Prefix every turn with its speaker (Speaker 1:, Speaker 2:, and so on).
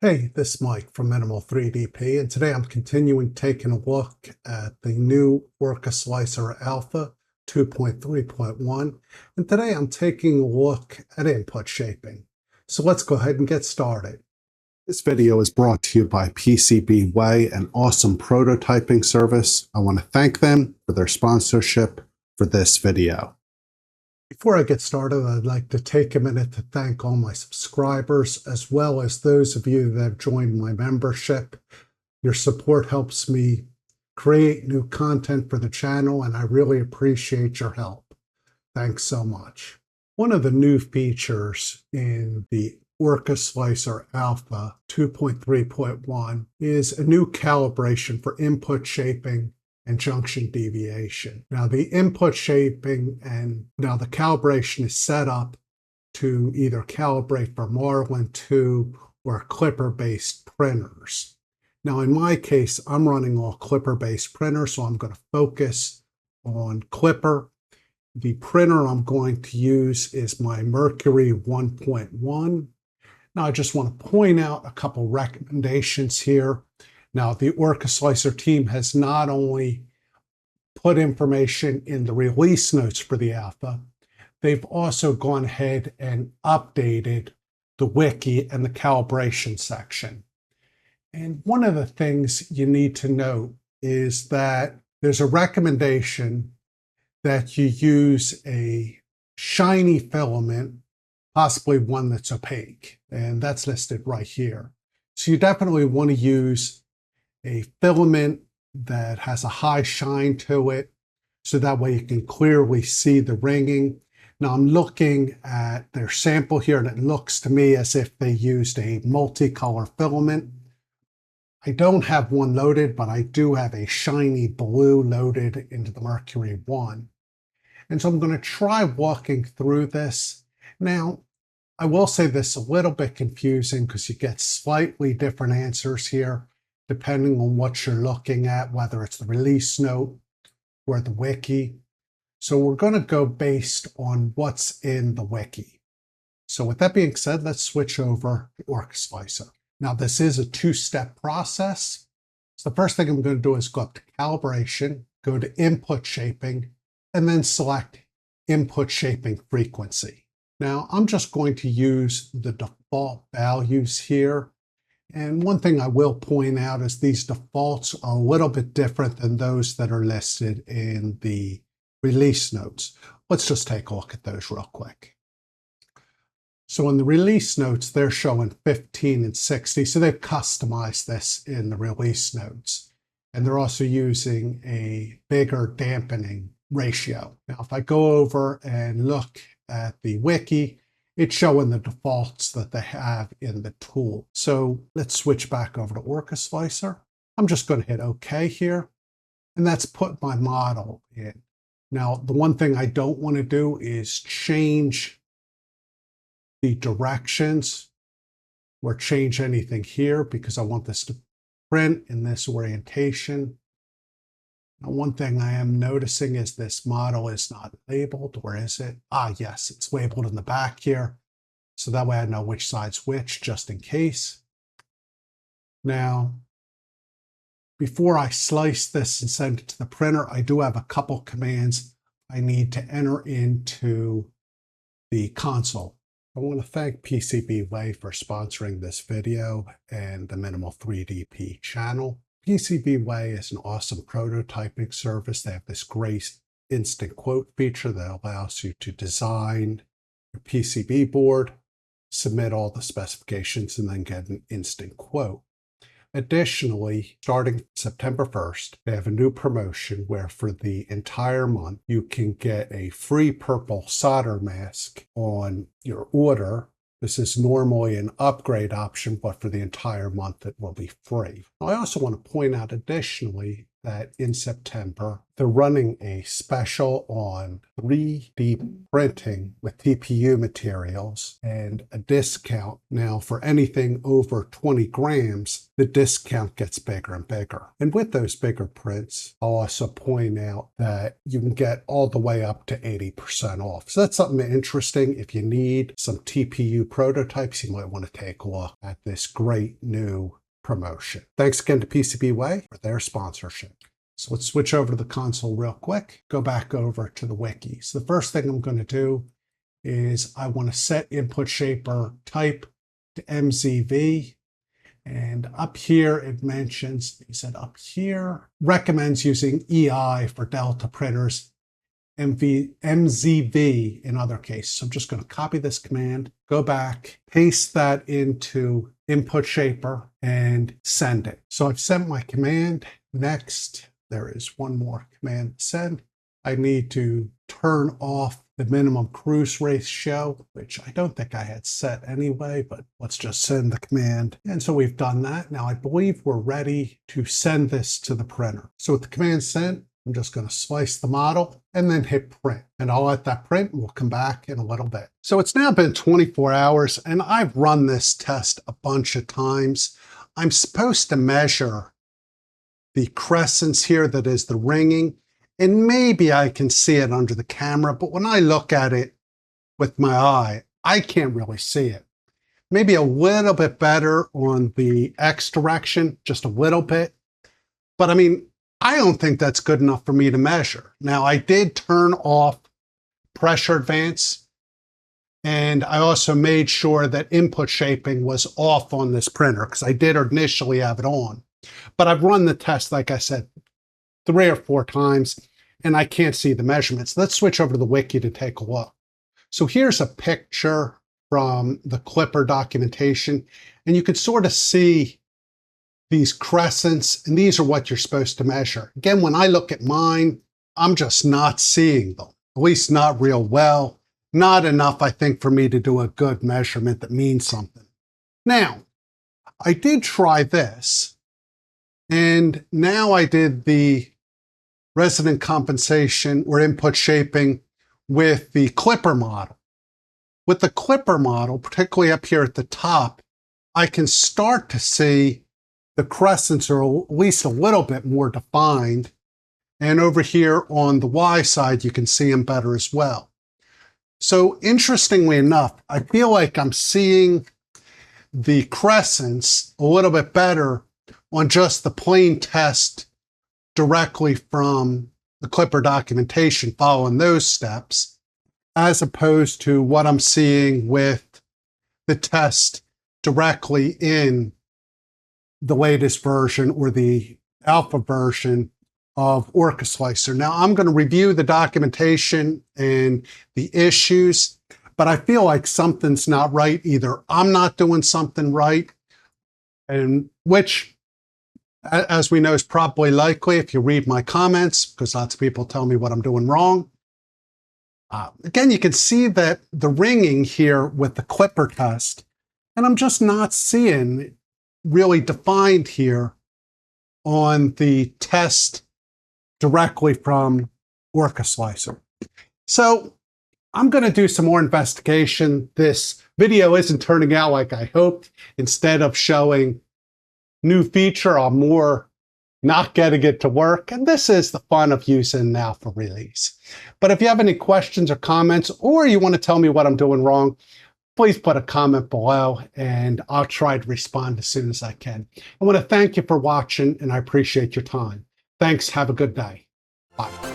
Speaker 1: Hey, this is Mike from Minimal 3DP, and today I'm continuing taking a look at the new OrcaSlicer Alpha 2.3.1, and today I'm taking a look at input shaping. So let's go ahead and get started. This video is brought to you by PCBWay, an awesome prototyping service. I want to thank them for their sponsorship for this video. Before I get started, I'd like to take a minute to thank all my subscribers, as well as those of you that have joined my membership. Your support helps me create new content for the channel, and I really appreciate your help. Thanks so much. One of the new features in the OrcaSlicer Alpha 2.3.1 is a new calibration for input shaping and junction deviation. Now the input shaping and now the calibration is set up to either calibrate for Marlin 2 or Klipper-based printers. Now in my case, I'm running all Klipper-based printers, so I'm going to focus on Klipper. The printer I'm going to use is my Mercury 1.1. Now I just want to point out a couple recommendations here. Now, the OrcaSlicer team has not only put information in the release notes for the Alpha, they've also gone ahead and updated the wiki and the calibration section. And one of the things you need to note is that there's a recommendation that you use a shiny filament, possibly one that's opaque, and that's listed right here. So you definitely want to use a filament that has a high shine to it, so that way you can clearly see the ringing. Now I'm looking at their sample here, and it looks to me as if they used a multicolor filament. I don't have one loaded, but I do have a shiny blue loaded into the Mercury 1. And so I'm going to try walking through this. Now, I will say this is a little bit confusing because you get slightly different answers here, depending on what you're looking at, whether it's the release note or the wiki. So we're going to go based on what's in the wiki. So with that being said, let's switch over to OrcaSlicer. Now this is a two-step process. So the first thing I'm going to do is go up to calibration, go to input shaping, and then select input shaping frequency. Now I'm just going to use the default values here. And one thing I will point out is these defaults are a little bit different than those that are listed in the release notes. Let's just take a look at those real quick. So in the release notes, they're showing 15 and 60. So they've customized this in the release notes. And they're also using a bigger dampening ratio. Now, if I go over and look at the wiki, it's showing the defaults that they have in the tool. So let's switch back over to OrcaSlicer. I'm just going to hit OK here, and that's put my model in. Now, the one thing I don't want to do is change the directions or change anything here because I want this to print in this orientation. Now, one thing I am noticing is this model is not labeled. Where is it? Ah, yes, it's labeled in the back here. So that way I know which side's which, just in case. Now, before I slice this and send it to the printer, I do have a couple commands I need to enter into the console. I want to thank PCBWay for sponsoring this video and the Minimal 3DP channel. PCBWay is an awesome prototyping service. They have this great instant quote feature that allows you to design your PCB board, submit all the specifications, and then get an instant quote. Additionally, starting September 1st, they have a new promotion where for the entire month, you can get a free purple solder mask on your order. This is normally an upgrade option, but for the entire month it will be free. I also want to point out additionally that in September, they're running a special on 3D printing with TPU materials and a discount. Now, for anything over 20 grams, the discount gets bigger and bigger. And with those bigger prints, I'll also point out that you can get all the way up to 80% off. So that's something interesting. If you need some TPU prototypes, you might want to take a look at this great new promotion. Thanks again to PCBWay for their sponsorship. So let's switch over to the console real quick, go back over to the wiki. So the first thing I'm going to do is I want to set input shaper type to MZV. And up here it mentions, he said up here, recommends using EI for Delta printers, MZV in other cases. So I'm just going to copy this command, go back, paste that into input shaper and send it. So I've sent my command. Next, there is one more command to send. I need to turn off the minimum cruise ratio, which I don't think I had set anyway, but let's just send the command. And so we've done that. Now I believe we're ready to send this to the printer. So with the command sent, I'm just going to slice the model and then hit print. And I'll let that print and we'll come back in a little bit. So it's now been 24 hours and I've run this test a bunch of times. I'm supposed to measure the crescents here, that is the ringing, and maybe I can see it under the camera, but when I look at it with my eye, I can't really see it. Maybe a little bit better on the X direction, just a little bit. But I mean, I don't think that's good enough for me to measure. Now, I did turn off pressure advance, and I also made sure that input shaping was off on this printer because I did initially have it on. But I've run the test, like I said, 3 or 4 times, and I can't see the measurements. Let's switch over to the wiki to take a look. So here's a picture from the Klipper documentation, and you can sort of see these crescents, and these are what you're supposed to measure. Again, when I look at mine, I'm just not seeing them, at least not real well. Not enough, I think, for me to do a good measurement that means something. Now, I did try this. And now I did the resonant compensation or input shaping with the Klipper model. With the Klipper model, particularly up here at the top, I can start to see the crescents are at least a little bit more defined. And over here on the Y side, you can see them better as well. So interestingly enough, I feel like I'm seeing the crescents a little bit better on just the plain test directly from the Klipper documentation following those steps, as opposed to what I'm seeing with the test directly in the latest version or the alpha version of OrcaSlicer. Now I'm going to review the documentation and the issues, but I feel like something's not right. Either I'm not doing something right, and which, as we know, is probably likely if you read my comments, because lots of people tell me what I'm doing wrong. Again, you can see that the ringing here with the Klipper test, and I'm just not seeing really defined here on the test directly from OrcaSlicer. So I'm going to do some more investigation. This video isn't turning out like I hoped. Instead of showing new feature, I'm more not getting it to work. And this is the fun of using Alpha release. But if you have any questions or comments, or you want to tell me what I'm doing wrong, please put a comment below and I'll try to respond as soon as I can. I want to thank you for watching and I appreciate your time. Thanks. Have a good day. Bye.